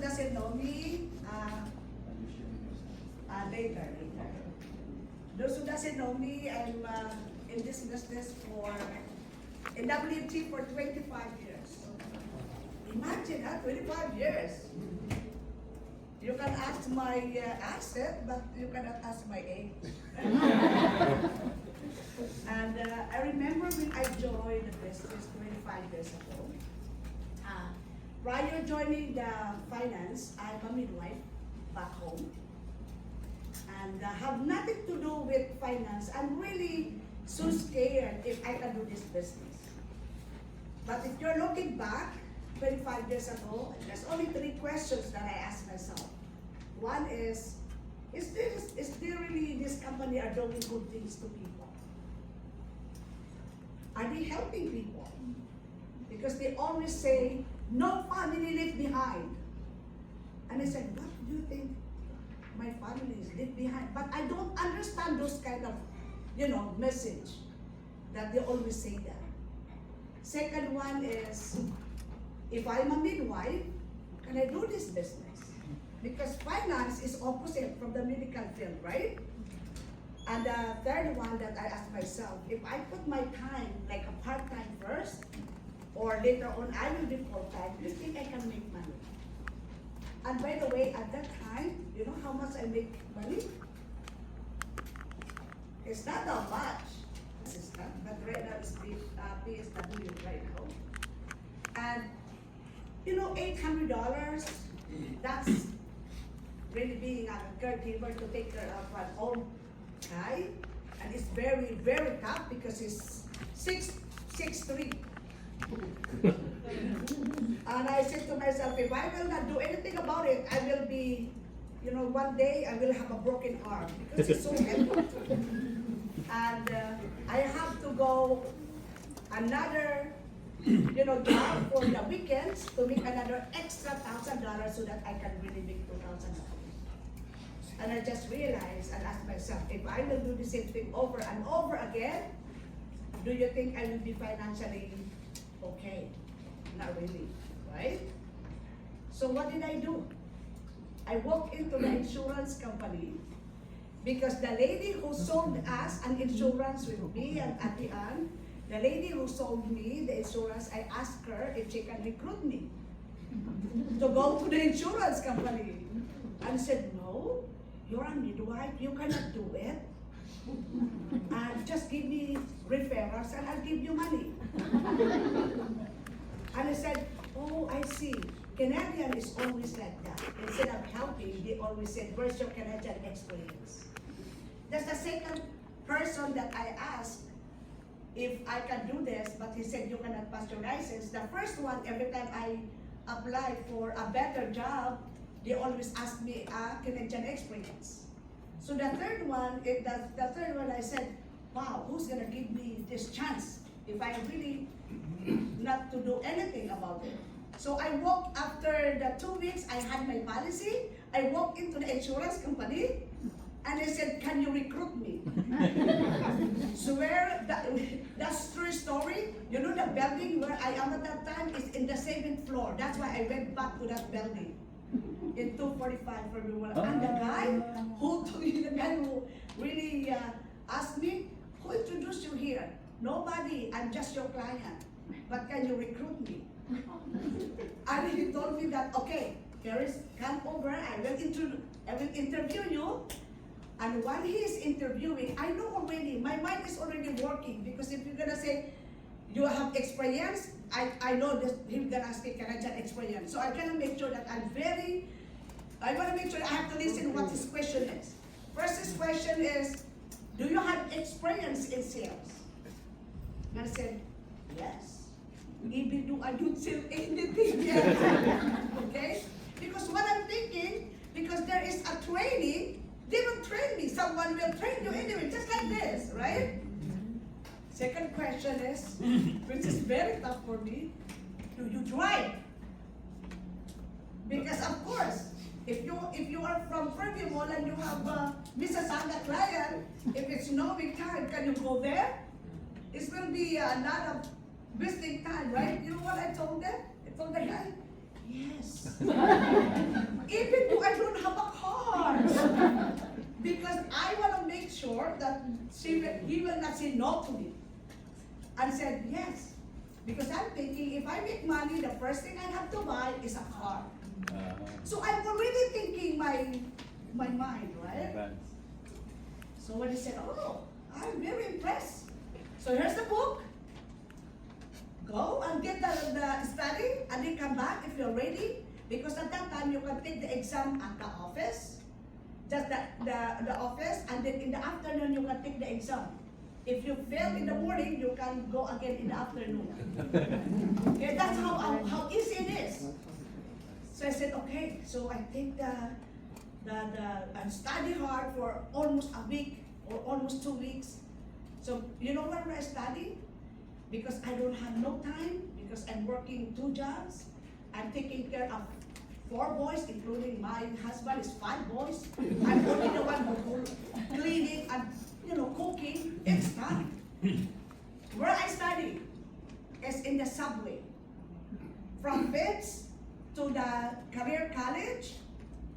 doesn't know me, later. Those who doesn't know me, I'm in this business in WT for 25 years. Imagine that, 25 years. You can ask my asset, but you cannot ask my age. And I remember when I joined the business 25 years ago. Prior joining the finance, I'm a midwife back home. And have nothing to do with finance. I'm really so scared if I can do this business. But if you're looking back, 25 years ago, there's only 3 questions that I ask myself. One is there really this company are doing good things to people? Are they helping people? Because they always say, no family left behind. And I said, what do you think my family is left behind? But I don't understand those kind of, message that they always say that. Second one is, if I'm a midwife, can I do this business? Because finance is opposite from the medical field, right? And the third one that I ask myself, if I put my time like a part-time first, or later on I will be full-time, do you think I can make money? And by the way, at that time, you know how much I make money? It's not that much, but right now it's PSW right now. And $800, that's really being a caregiver to take care of an old guy. And it's very, very tough because he's 6'3". And I said to myself, if I will not do anything about it, I will be, one day I will have a broken arm because it's so heavy. And I have to go another, job for the weekends to make another extra $1,000 so that I can really make $2,000. And I just realized and asked myself, if I will do the same thing over and over again, do you think I will be financially okay? Not really, right? So what did I do? I walked into the insurance company because the lady who sold us an insurance with me and Ate Ann, the lady who sold me the insurance, I asked her if she can recruit me to go to the insurance company. And said, no, you're a midwife, you cannot do it. And just give me referrals and I'll give you money. And I said, oh, I see. Canadian is always like that. Instead of helping, they always said, where's your Canadian experience? That's the second person that I asked if I can do this, but he said, you cannot pass your license. The first one, every time I apply for a better job, they always ask me a Canadian experience. So the third one, I said, wow, who's gonna give me this chance if I really not to do anything about it? So I walked after the 2 weeks, I had my policy. I walked into the insurance company and they said, can you recruit me? Swear, that's true story. You know the building where I am at that time is in the 7th floor. That's why I went back to that building in 2:45 for me. And the guy who really asked me, who introduced you here? Nobody, I'm just your client. But can you recruit me? And he told me that, okay, come over, I will interview you. And while he is interviewing, I know already, my mind is already working, because if you're gonna say, you have experience, I know that he's gonna speak Canadian experience. So I gotta make sure that I wanna make sure I have to listen what his question is. First, his question is, do you have experience in sales? And I said, yes. Even though I don't sell anything yet. Okay? Because what I'm thinking, because there is a training, they will train me. Someone will train you anyway, just like this, right? Second question is, which is very tough for me, do you drive? Because of course, if you are from Fergie Mall and you have a Mississauga client, if it's snowing time, can you go there? It will be a lot of wasting time, right? You know what I told them? I told the guy, yes. not say no to me. I said yes. Because I'm thinking, if I make money, the first thing I have to buy is a car. So I'm already thinking my mind, right? So when he said, oh, I'm very impressed. So here's the book. Go and get the study and then come back if you're ready. Because at that time, you can take the exam at the office. Just the office, and then in the afternoon, you can take the exam. If you fail in the morning, you can go again in the afternoon. Okay, that's how easy it is. So I said, okay. So I take and study hard for almost a week or almost 2 weeks. So you know where I study? Because I don't have no time, because I'm working 2 jobs. I'm taking care of 4 boys, including my husband is 5 boys. I'm only the one who cleaning and cooking. It's time. Where I study is in the subway. From Fitz to the career college,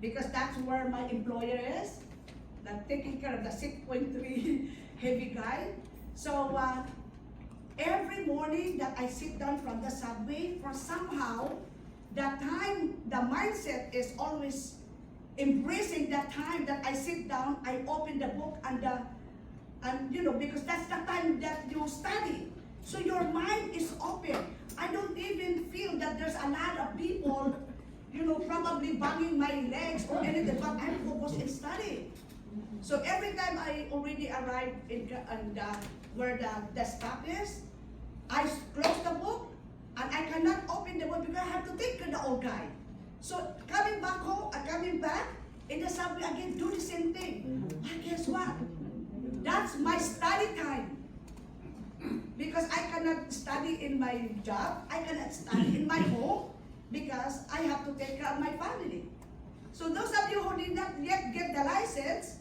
because that's where my employer is. That taking care of the 6.3 heavy guy. So every morning that I sit down from the subway, for somehow the mindset is always embracing that time that I sit down, I open the book and because that's the time that you study. So your mind is open. I don't even feel that there's a lot of people, probably banging my legs or anything, but I'm focused in studying. So every time I already arrive where the stop is, I close the book and I cannot open the book because I have to think of the old guy. So coming back home, coming back in the subway again, do the same thing. But guess what? That's my study time. Because I cannot study in my job, I cannot study in my home because I have to take care of my family. So those of you who did not yet get the license,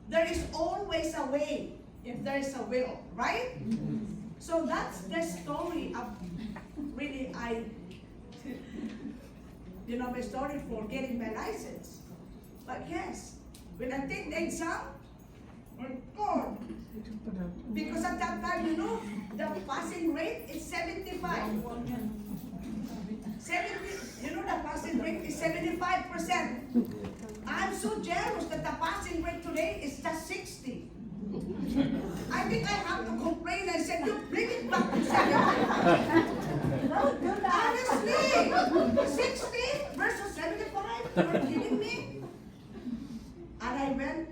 there is always a way if there is a will, right? So that's the story of really my story for getting my license. But yes, when I take the exam, my God, because at that time, the passing rate is 75. The passing rate is 75%. I'm so jealous that the passing rate today is just 60. I think I have to complain and say, you bring it back to 75. Honestly, 60 versus 75? You're kidding me? And I went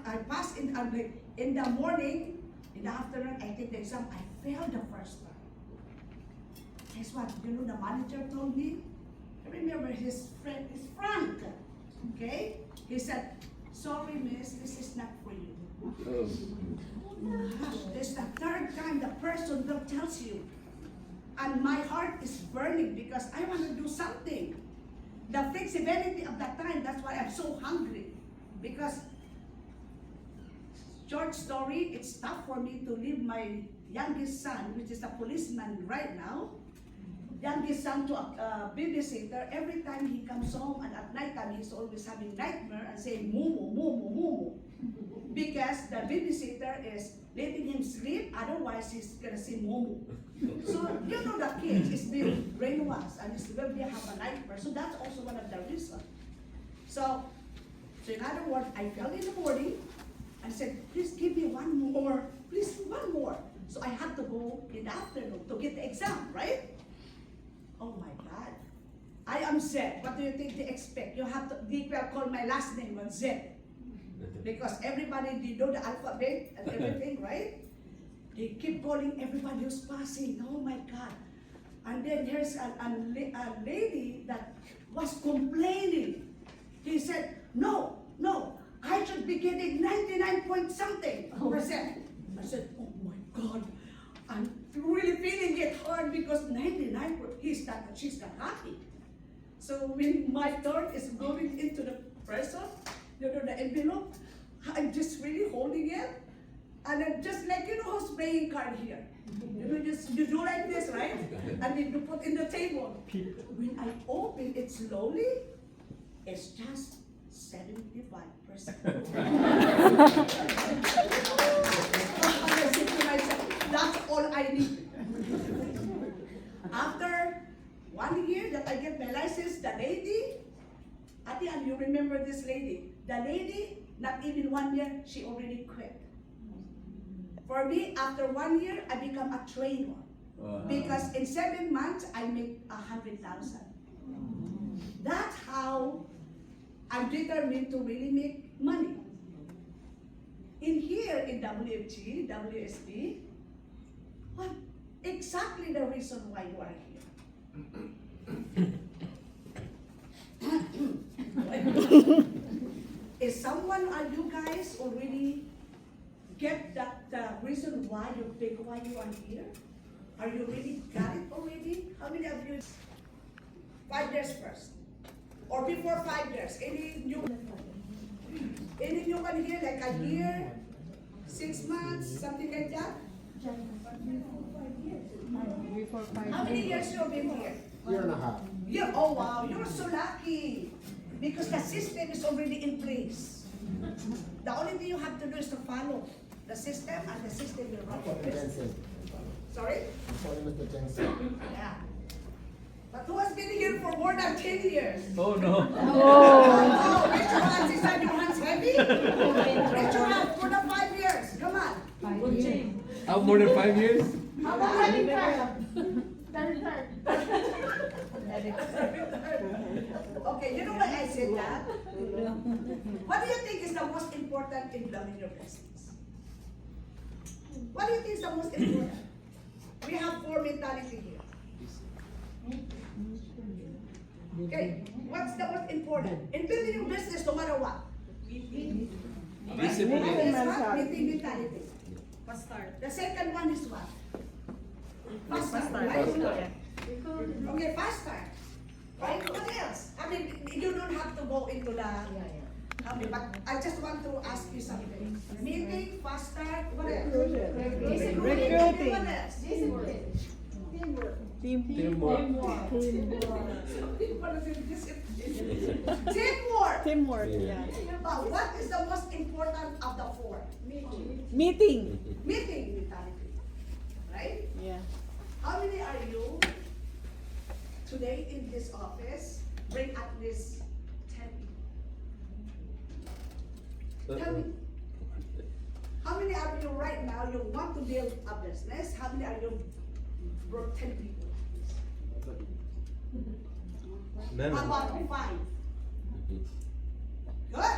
I passed in the morning, in the afternoon, I take the exam. I failed the first time. Guess what? The manager told me, I remember his friend is Frank. Okay? He said, sorry miss, this is not for you. This is the 3rd time the person will tell you. And my heart is burning because I want to do something. The flexibility of that time, that's why I'm so hungry. Because, short story, it's tough for me to leave my youngest son, which is a policeman right now, youngest son to a babysitter. Every time he comes home and at night time, he's always having nightmare and saying, "Mumu, mumu, mumu." Because the babysitter is letting him sleep, otherwise he's gonna say mumu. So, the kids is being brainwashed and it's will have a nightmare. So that's also one of the reasons. So in other words, I fell in the morning and said, please give me one more, please one more. So I had to go in the afternoon to get the exam, right? Oh my God. I am Zed. What do you think they expect? You have to, they will call my last name was Zed. Because everybody, they know the alphabet and everything, right? They keep calling everybody who's passing. Oh my God. And then there's a lady that was complaining. He said, no, I should be getting 99 point something percent. I said, oh my God, I'm really feeling it hard because 99, she's not happy. So when my thought is going into the person, the envelope, I'm just really holding it. And I'm just like, who's playing card here? You do like this, right? And then you put in the table. When I open it slowly, it's just 75%. I said to I need. After 1 year that I get my license, the lady, Ate Ann, you remember this lady? The lady, not even 1 year, she already quit. For me, after 1 year, I become a trainer. Because in 7 months, I make 100,000. That's how I'm determined to really make money. In here, in WFG, WSP, what exactly the reason why you are here? Is someone, are you guys already get that reason why you are here? Are you really got it already? How many of you? 5 years first, or before 5 years? Any new one here, like a year, 6 months, something like that? Before 5 How many years you have been here? Year and a half. Yeah, oh wow, you're so lucky. Because the system is already in place. The only thing you have to do is to follow the system, and the system will run your business. Sorry? Sorry, Mr. Jensen. Yeah. But who has been here for more than 10 years? Oh no. Oh, raise your hands. Is that your hands heavy? Raise your hands for the 5 years. Come on. 5 years. How more than 5 years? How about having Okay, you know why I said that? What do you think is the most important in building your business? What do you think is the most important? We have 4 mentality here. Okay, what's the most important? In building your business, no matter what? Discipline. One is what? Meeting mentality. Fast start. The second one is what? Fast Fast start, start. right? Okay, fast start. Right? What else? I mean, you don't have to go into the but I just want to ask you something. Meeting, fast start, what else? Recruiting. What else? Teamwork. Teamwork. Teamwork. Yeah. But what is the most important of the 4? Meeting. Meeting mentality. Right? Yeah. How many are you today in this office? Bring at least 10 people. Tell me. How many of you right now, you want to build a business? How many are you brought 10 people? None. How about 5? Good.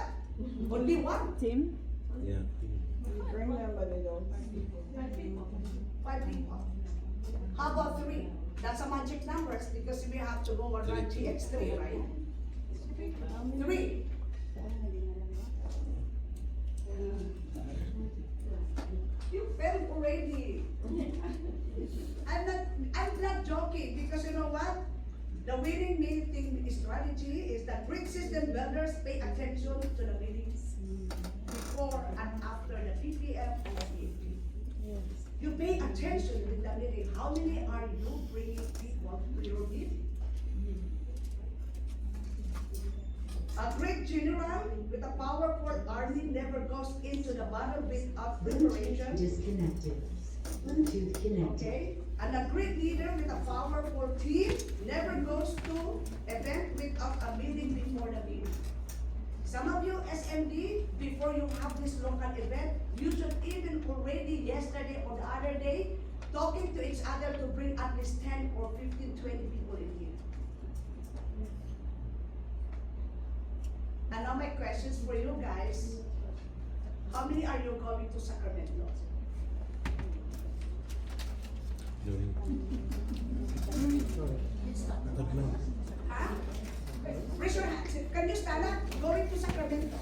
Only 1. Team. Yeah. Bring them, but they don't. 5 people. How about 3? That's a magic number because we have to go on 3x3, right? 3. You failed already. I'm not joking because you know what? The winning meeting strategy is that great system builders pay attention to the meetings before and after the PPM and the PFP. You pay attention with the meeting. How many are you bringing people to your meeting? A great general with a powerful army never goes into the battle without preparation. Disconnected. Bluetooth connected. Okay? And a great leader with a powerful team never goes to event without a meeting before the meeting. Some of you SMD, before you have this local event, you should even already yesterday or the other day, talking to each other to bring at least 10 or 15, 20 people in here. And now my questions for you guys. How many are you going to Sacramento? Huh? Raise your hands. Can you stand up? Going to Sacramento.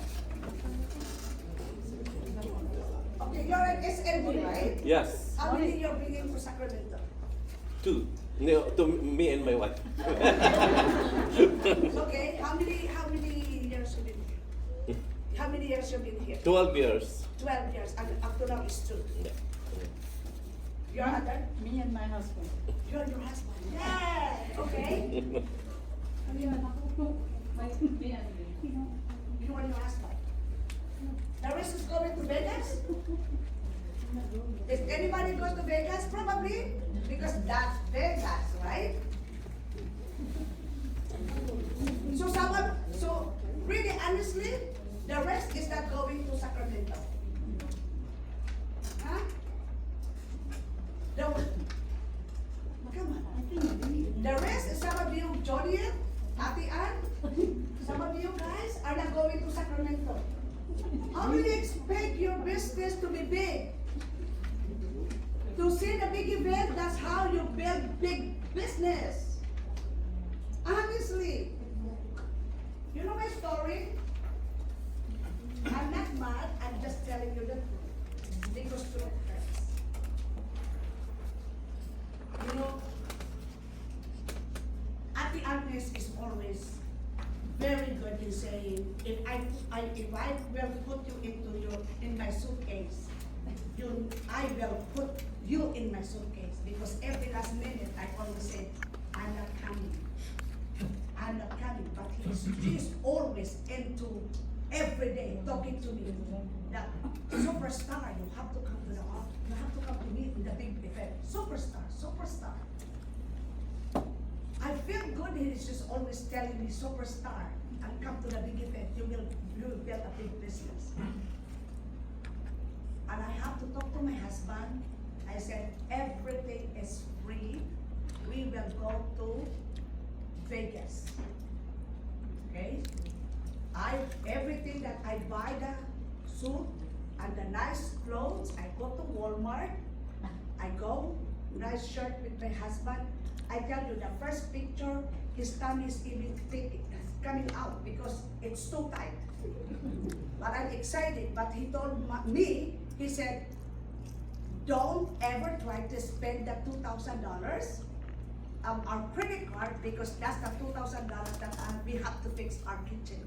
Okay, you're an SMD, right? Yes, How many you're bringing to Sacramento? 2. No, to me and my wife. Okay, how many years you been here? How many years you been here? 12 years. 12 years, and up to now is 2. Yeah. Your other? Me and my husband. You're your husband. Yeah. Okay. You are your husband. The rest is going to Vegas? If anybody goes to Vegas, probably, because that's Vegas, right? So really honestly, the rest is not going to Sacramento. Huh? Come on. The rest is some of you, Jodian, Ate Ann, some of you guys are not going to Sacramento. How do you expect your business to be big? To see the big event, that's how you build big business. Honestly, you know my story? I'm not mad, I'm just telling you the truth. Because truth hurts. You know, Ate Agnes is always very good in saying, if I will put you in my suitcase, I will put you in my suitcase, because every last minute I always say, I'm not coming. I'm not coming, but he's always into every day talking to me that superstar, you have to come to the office, you have to come to me in the big event. Superstar. I feel good he's just always telling me superstar and come to the big event, you will build a big business. And I have to talk to my husband. I said, everything is free. We will go to Vegas. Okay? Everything that I buy, the suit and the nice clothes, I go to Walmart. I go, nice shirt with my husband. I tell you, the first picture, his tummy is even thick, coming out because it's too tight. But I'm excited. But he told me, he said, don't ever try to spend the $2,000 our credit card, because that's the $2,000 that we have to fix our kitchen.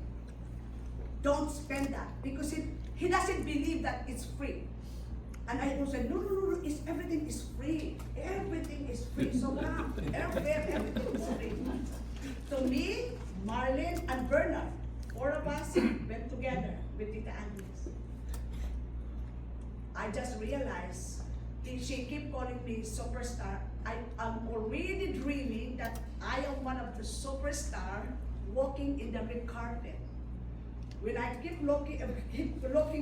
Don't spend that, because he doesn't believe that it's free. And I also said, no, everything is free. Everything is free. So now, everything is free. To me, Marlene and Bernard, four of us went together with Tita Agnes. I just realized, she keep calling me superstar. I'm already dreaming that I am one of the superstar walking in the red carpet. When I keep looking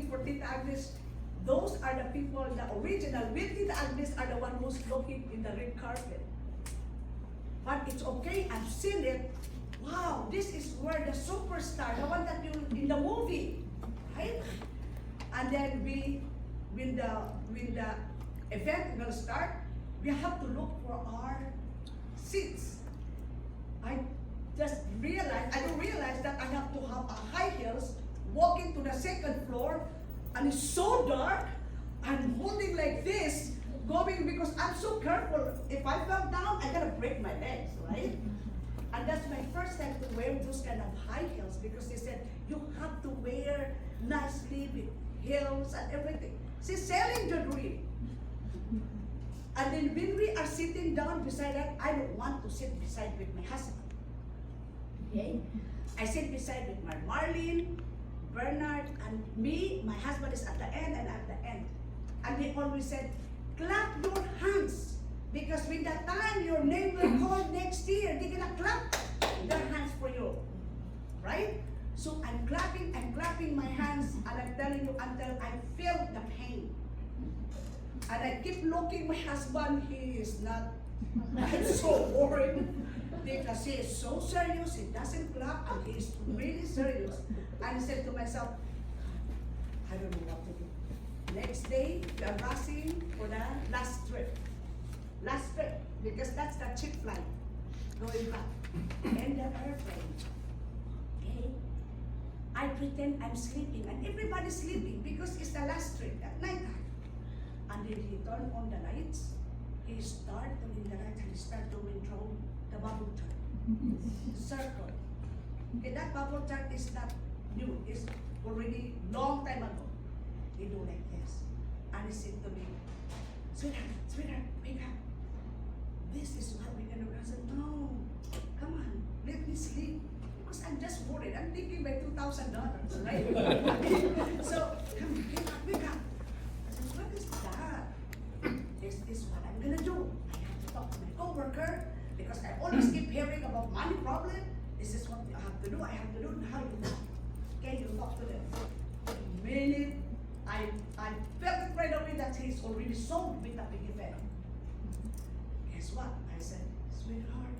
for Tita Agnes, those are the people, the original with Tita Agnes are the one who's looking in the red carpet. But it's okay, I've seen it. Wow, this is where the superstar, the one that you in the movie, right? And then when the event will start, we have to look for our seats. I don't realize that I have to have a high heels, walking to the second floor, and it's so dark. I'm holding like this, going, because I'm so careful. If I fell down, I'm gonna break my legs, right? And that's my first time to wear those kind of high heels, because they said, you have to wear nicely with heels and everything. She's selling the dream. And then when we are sitting down beside her, I don't want to sit beside with my husband. Okay? I sit beside with my Marlene, Bernard, and me. My husband is at the end and at the end. And they always said, clap your hands, because when the time your name will call next year, they're gonna clap their hands for you. Right? So I'm clapping my hands, and I'm telling you until I feel the pain. And I keep looking my husband, he is not, I'm so worried, because he is so serious, he doesn't clap, and he is really serious. And I said to myself, I don't know what to do. Next day, we are rushing for the last trip, because that's the cheap flight, going back, and the airplane. Okay? I pretend I'm sleeping, and everybody's sleeping, because it's the last trip at night time. And then he turned on the lights, he started doing the lights, and he started doing the bubble chart. Circle. Okay, that bubble chart is not new, it's already long time ago. He do like this. And he said to me, sweetheart, wake up. This is what we're gonna do. I said, no, come on, let me sleep. Because I'm just worried, I'm thinking by $2,000, right? So, come on, wake up. I said, what is that? This is what I'm gonna do. I have to talk to my coworker because I always keep hearing about money problem. This is what I have to do. I have to do. How you do? Okay, you talk to them. The minute I felt it right away that he's already sold with the big event. Guess what? I said, sweetheart,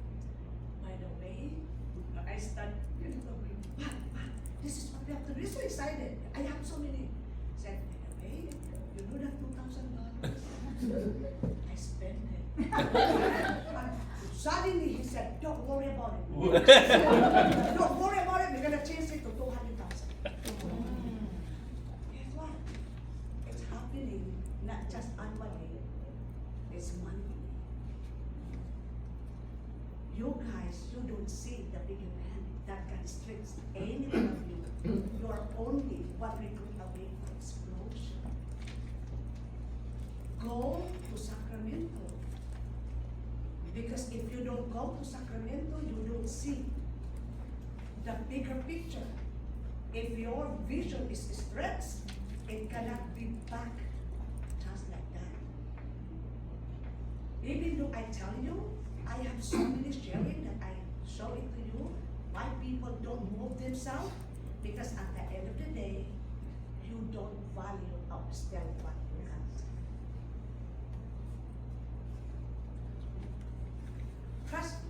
by the way, I started, what? This is what we have to do. He's so excited. I have so many. I said, by the way, you know that $2,000? I spent it. And suddenly he said, don't worry about it. Don't worry about it. We're going to change it to 200,000. Guess what? It's happening not just annually, it's monthly. You guys, you don't see the big event that can restrict any one of you. You are only one recruit away from explosion. Go to Sacramento. Because if you don't go to Sacramento, you don't see the bigger picture. If your vision is stretched, it cannot be back just like that. Even though I tell you, I have so many sharing that I show it to you, why people don't move themselves, because at the end of the day, you don't value upstairs what you have. Trust me.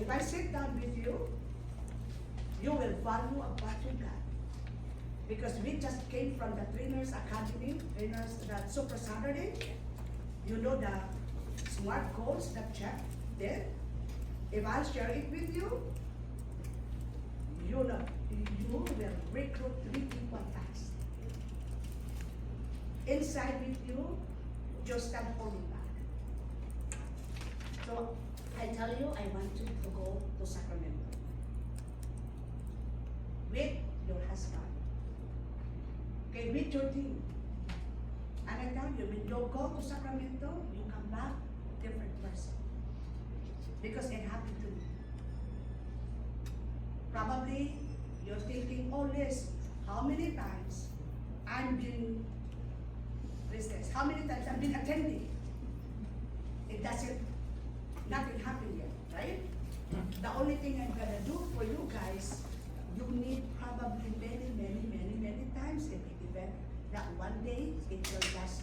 If I sit down with you, you will value what you got. Because we just came from the Trainers Academy, that Super Saturday. You know the SMART goals that Jeff did. If I share it with you, you know, you will recruit 3 people fast. Inside with you, just stand holding back. So I tell you, I want you to go to Sacramento with your husband, okay, with your team. And I tell you, when you go to Sacramento, you come back different person. Because it happened to me. Probably you're thinking, oh Liz, how many times I've been, how many times I've been attending? It doesn't, nothing happened yet, right? The only thing I'm gonna do for you guys, you need probably many times a big event that one day it will just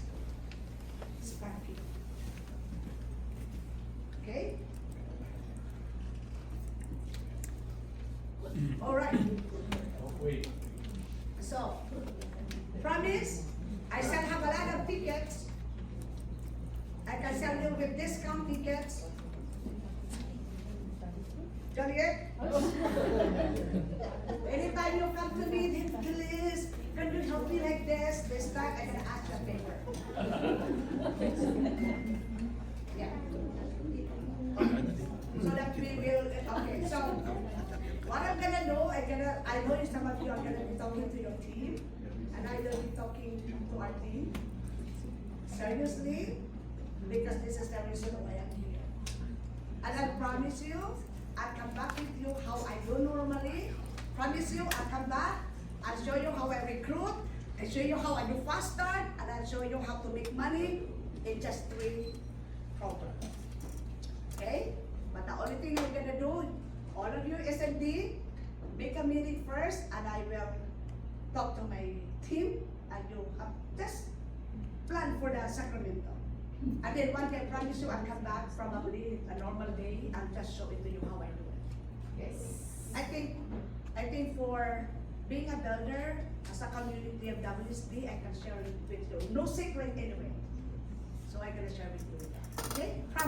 spark you. Okay? All right. Wait. So, promise, I shall have a lot of tickets. I can sell you with discount tickets. Juliet? Anytime you come to me, please, can you help me like this? This time I'm gonna ask a favor. Yeah. So that we will, okay, so what I'm gonna do, I know some of you are gonna be talking to your team, and I will be talking to our team. Seriously, because this is the reason why I'm here. And I promise you, I'll come back with you how I do normally. Promise you, I'll come back, I'll show you how I recruit, I'll show you how I do fast start, and I'll show you how to make money in just 3 programs. Okay? But the only thing you're gonna do, all of you SMD, make a meeting first, and I will talk to my team, and you have just plan for the Sacramento. And then one day, I promise you, I'll come back probably a normal day and just show it to you how I do it. Okay? I think for being a builder, as a community of WSB, I can share it with you. No secret anyway. So I'm gonna share with you. Okay? Promise.